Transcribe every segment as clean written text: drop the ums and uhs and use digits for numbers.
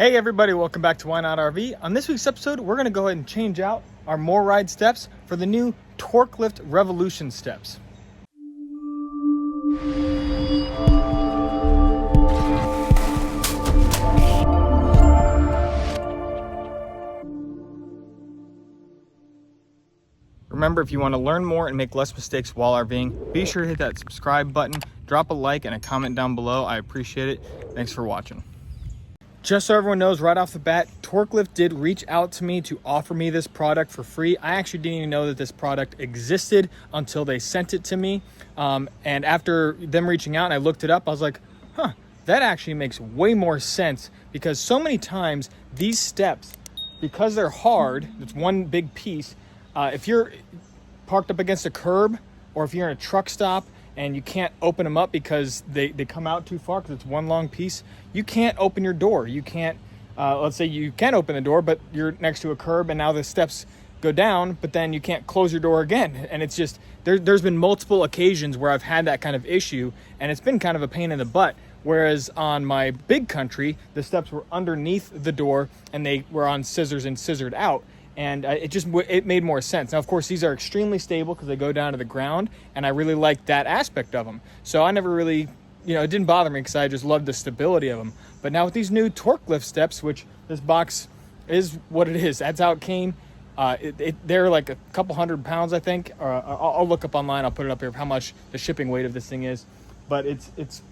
Hey everybody, welcome back to Why Not RV. On this week's episode, we're going to go ahead and change out our More Ride steps for the new Torklift Revolution steps. Remember, if you want to learn more and make less mistakes while RVing, be sure to hit that subscribe button, drop a like and a comment down below. I appreciate it. Thanks for watching. Just so everyone knows right off the bat, Torklift did reach out to me to offer me this product for free. I actually didn't even know that this product existed until they sent it to me. And after them reaching out and I looked it up, I was like, that actually makes way more sense, because so many times these steps, because they're hard, it's one big piece. If you're parked up against a curb, or if you're in a truck stop and you can't open them up because they come out too far because it's one long piece, you can't open your door. You can't, let's say you can open the door, but you're next to a curb and now the steps go down, but then you can't close your door again. And it's just, there's been multiple occasions where I've had that kind of issue, and it's been kind of a pain in the butt. Whereas on my big country, the steps were underneath the door and they were on scissors and scissored out. And it made more sense. Now, of course, these are extremely stable because they go down to the ground, and I really like that aspect of them. So I never really, it didn't bother me because I just loved the stability of them. But now with these new Torklift steps, which this box is what it is, that's how it came. They're like a couple £100, I think. I'll look up online. I'll put it up here of how much the shipping weight of this thing is. But it's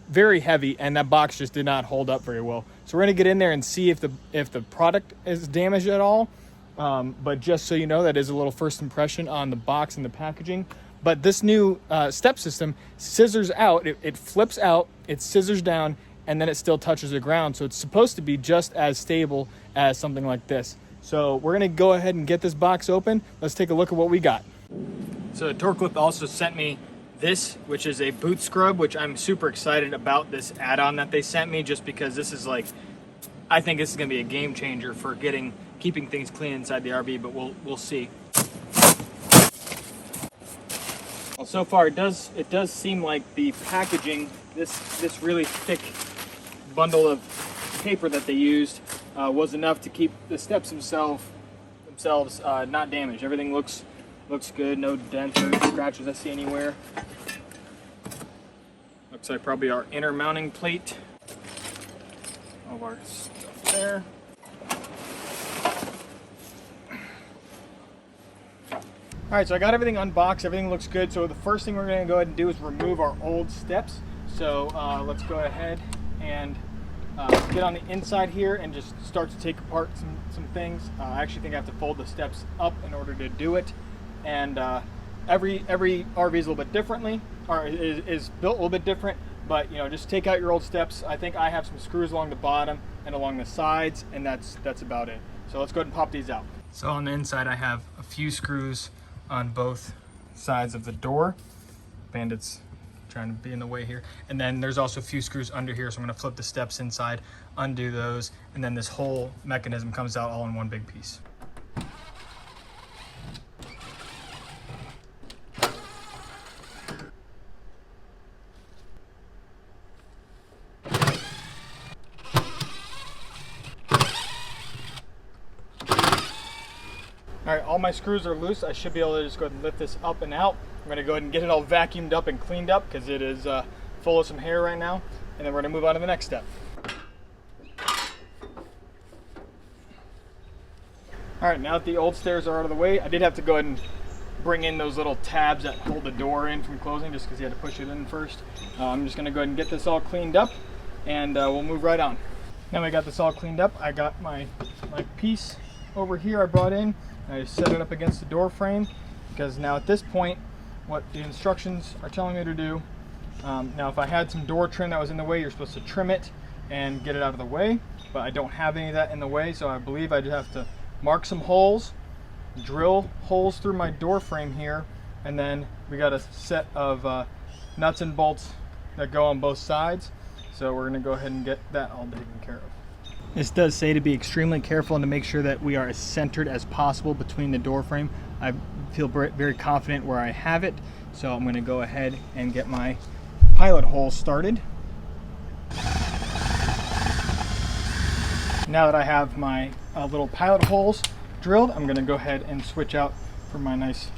very heavy, and that box just did not hold up very well. So we're gonna get in there and see if the product is damaged at all. But just so you know, that is a little first impression on the box and the packaging. But this new step system scissors out, it flips out, it scissors down, and then it still touches the ground. So it's supposed to be just as stable as something like this. So we're gonna go ahead and get this box open. Let's take a look at what we got. So Torklift also sent me this, which is a boot scrub, which I'm super excited about this add-on that they sent me, just because this is I think this is gonna be a game changer for keeping things clean inside the RV, but we'll see. Well, so far it does seem like the packaging, this really thick bundle of paper that they used was enough to keep the steps themselves not damaged. Everything looks good, no dents or scratches I see anywhere. Looks like probably our inner mounting plate. All of our stuff there. All right, so I got everything unboxed, everything looks good. So the first thing we're gonna go ahead and do is remove our old steps. So let's go ahead and get on the inside here and just start to take apart some things. I actually think I have to fold the steps up in order to do it. And every RV is a little bit differently, or is built a little bit different, but just take out your old steps. I think I have some screws along the bottom and along the sides, and that's about it. So let's go ahead and pop these out. So on the inside I have a few screws on both sides of the door. Bandit's trying to be in the way here. And then there's also a few screws under here, so I'm gonna flip the steps inside, undo those, and then this whole mechanism comes out all in one big piece. All right, all my screws are loose. I should be able to just go ahead and lift this up and out. I'm gonna go ahead and get it all vacuumed up and cleaned up because it is full of some hair right now. And then we're gonna move on to the next step. All right, now that the old stairs are out of the way, I did have to go ahead and bring in those little tabs that hold the door in from closing, just because you had to push it in first. I'm just gonna go ahead and get this all cleaned up, and we'll move right on. Now I got this all cleaned up. I got my piece over here I brought in. I set it up against the door frame, because now at this point, what the instructions are telling me to do, now if I had some door trim that was in the way, you're supposed to trim it and get it out of the way, but I don't have any of that in the way, so I believe I just have to mark some holes, drill holes through my door frame here, and then we got a set of nuts and bolts that go on both sides, so we're going to go ahead and get that all taken care of. This does say to be extremely careful and to make sure that we are as centered as possible between the door frame. I feel very confident where I have it, so I'm going to go ahead and get my pilot hole started. Now that I have my little pilot holes drilled, I'm gonna go ahead and switch out for my nice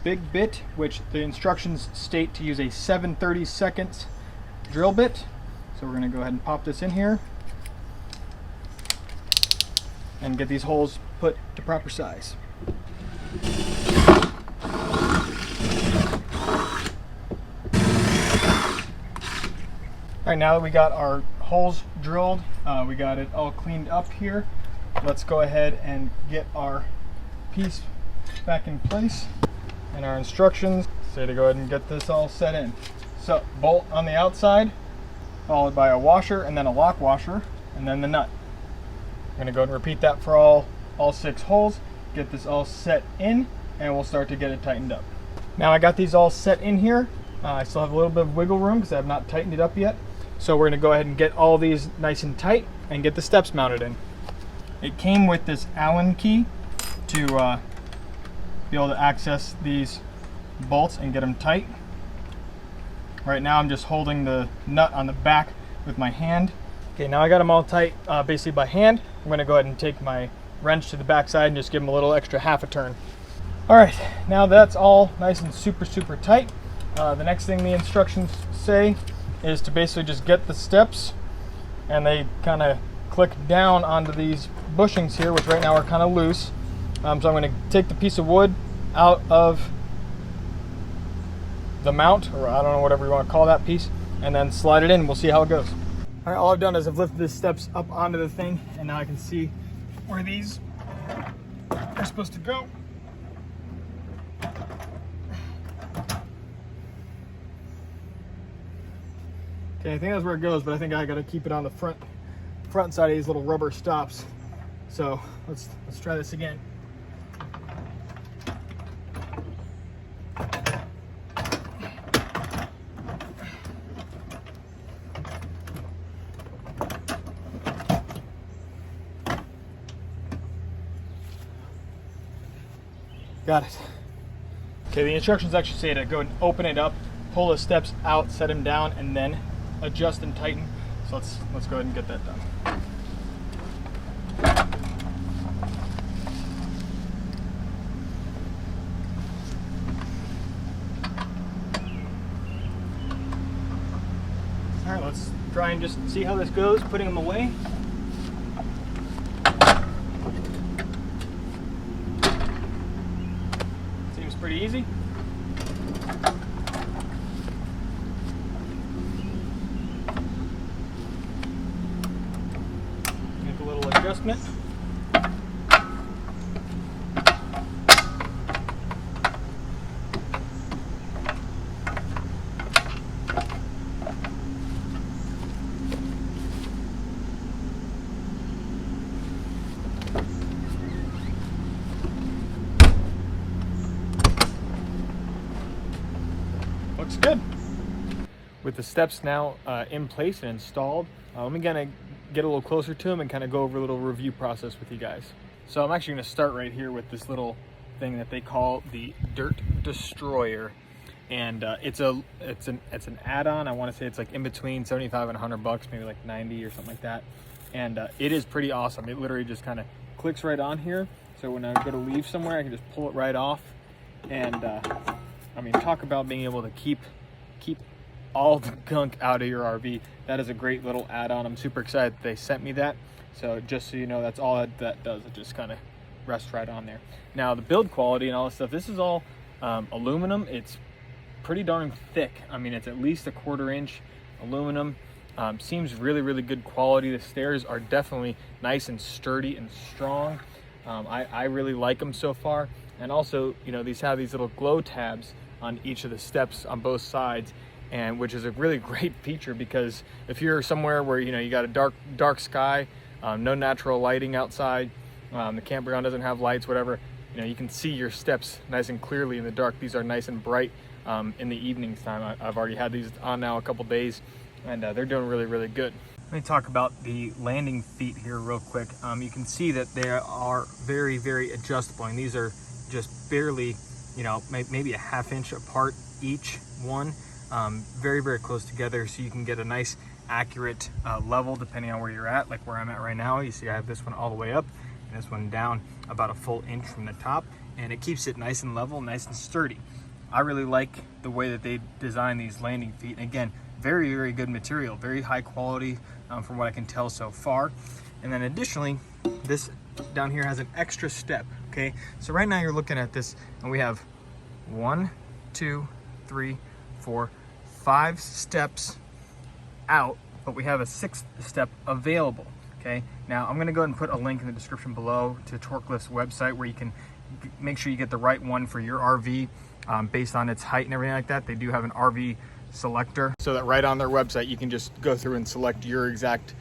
big bit, which the instructions state to use a 7/32 drill bit. So we're gonna go ahead and pop this in here and get these holes put to proper size. All right, now that we got our holes drilled, we got it all cleaned up here. Let's go ahead and get our piece back in place. And our instructions say to go ahead and get this all set in. So bolt on the outside, followed by a washer and then a lock washer, and then the nut. I'm gonna go ahead and repeat that for all 6 holes, get this all set in, and we'll start to get it tightened up. Now I got these all set in here. I still have a little bit of wiggle room because I have not tightened it up yet. So we're gonna go ahead and get all these nice and tight and get the steps mounted in. It came with this Allen key to be able to access these bolts and get them tight. Right now I'm just holding the nut on the back with my hand. Okay, now I got them all tight basically by hand. I'm gonna go ahead and take my wrench to the back side and just give them a little extra half a turn. All right, now that's all nice and super tight. The next thing the instructions say is to basically just get the steps, and they kind of click down onto these bushings here, which right now are kind of loose. So I'm going to take the piece of wood out of the mount, or I don't know, whatever you want to call that piece, and then slide it in. We'll see how it goes. All right, all I've done is I've lifted the steps up onto the thing, and now I can see where these are supposed to go. Okay, I think that's where it goes, but I think I got to keep it on the front side of these little rubber stops. So let's try this again. Got it. Okay, the instructions actually say to go and open it up, pull the steps out, set them down, and then adjust and tighten. So let's go ahead and get that done. All right, let's try and just see how this goes, putting them away. Seems pretty easy. Make a little adjustment. Looks good. With the steps now in place and installed, let me kind of get a little closer to them and kind of go over a little review process with you guys. So I'm actually going to start right here with this little thing that they call the DirtDestroyer, and it's an add-on. I want to say it's like in between 75 and 100 bucks, maybe like 90 or something like that. And it is pretty awesome. It literally just kind of clicks right on here. So when I go to leave somewhere, I can just pull it right off. And I mean, talk about being able to keep all the gunk out of your RV. That is a great little add-on. I'm super excited that they sent me that. So just so you know, that's all that does. It just kind of rests right on there. Now the build quality and all this stuff, this is all aluminum. It's pretty darn thick. I mean, it's at least a 1/4 inch aluminum. Seems really good quality. The stairs are definitely nice and sturdy and strong. I really like them so far. And also, you know, these have these little glow tabs on each of the steps on both sides, and which is a really great feature, because if you're somewhere where, you know, you got a dark sky, no natural lighting outside, the campground doesn't have lights, whatever, you know, you can see your steps nice and clearly in the dark. These are nice and bright in the evenings time. I've already had these on now a couple days, and they're doing really good. Let me talk about the landing feet here real quick. You can see that they are very adjustable, and these are just barely, you know, maybe a 1/2 inch apart each one. Very close together, so you can get a nice accurate level depending on where you're at. Like where I'm at right now, you see I have this one all the way up and this one down about a full inch from the top, and it keeps it nice and level, nice and sturdy. I really like the way that they design these landing feet. And again, very, very good material, very high quality from what I can tell so far. And then additionally, this down here has an extra step, okay? So right now you're looking at this and we have 1, 2, 3, 4, 5 steps out, but we have a 6th step available, okay? Now I'm gonna go ahead and put a link in the description below to Torklift's website where you can make sure you get the right one for your RV based on its height and everything like that. They do have an RV selector, so that right on their website you can just go through and select your exact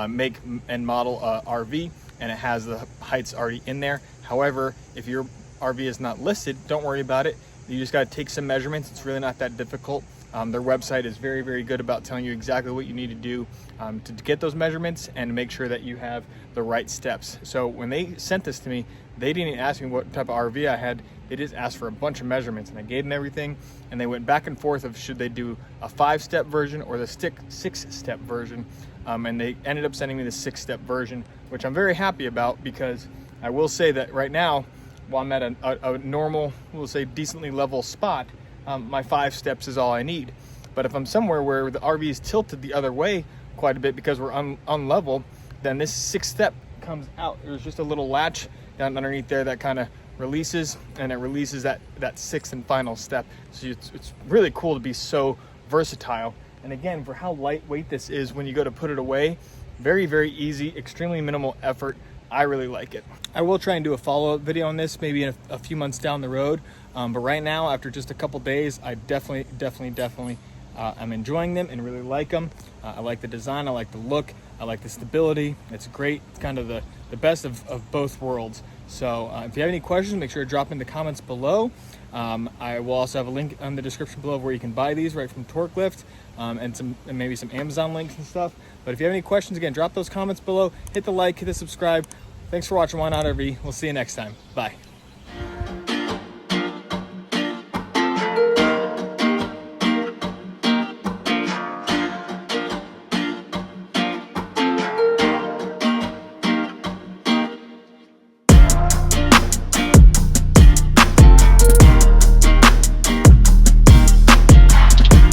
make and model RV, and it has the heights already in there. However, if your RV is not listed, don't worry about it. You just got to take some measurements. It's really not that difficult. Their website is very, very good about telling you exactly what you need to do to get those measurements and to make sure that you have the right steps. So when they sent this to me, they didn't ask me what type of RV I had. They just asked for a bunch of measurements, and I gave them everything, and they went back and forth of should they do a 5-step version or the 6-step version, and they ended up sending me the 6-step version, which I'm very happy about, because I will say that right now, while I'm at a normal, we'll say decently level spot, my 5 steps is all I need. But if I'm somewhere where the RV is tilted the other way quite a bit because we're unlevel, then this 6th step comes out. There's just a little latch down underneath there that kind of releases, and it releases that 6th and final step. So it's really cool to be so versatile. And again, for how lightweight this is when you go to put it away, very, very easy, extremely minimal effort. I really like it. I will try and do a follow-up video on this maybe in a few months down the road. But right now, after just a couple days, I definitely I'm enjoying them and really like them. I like the design, I like the look, I like the stability. It's great. It's kind of the best of both worlds. So if you have any questions, make sure to drop in the comments below. I will also have a link in the description below where you can buy these right from Torklift, and maybe some Amazon links and stuff. But if you have any questions, again, drop those comments below. Hit the like, hit the subscribe. Thanks for watching Why Not RV. We'll see you next time. Bye.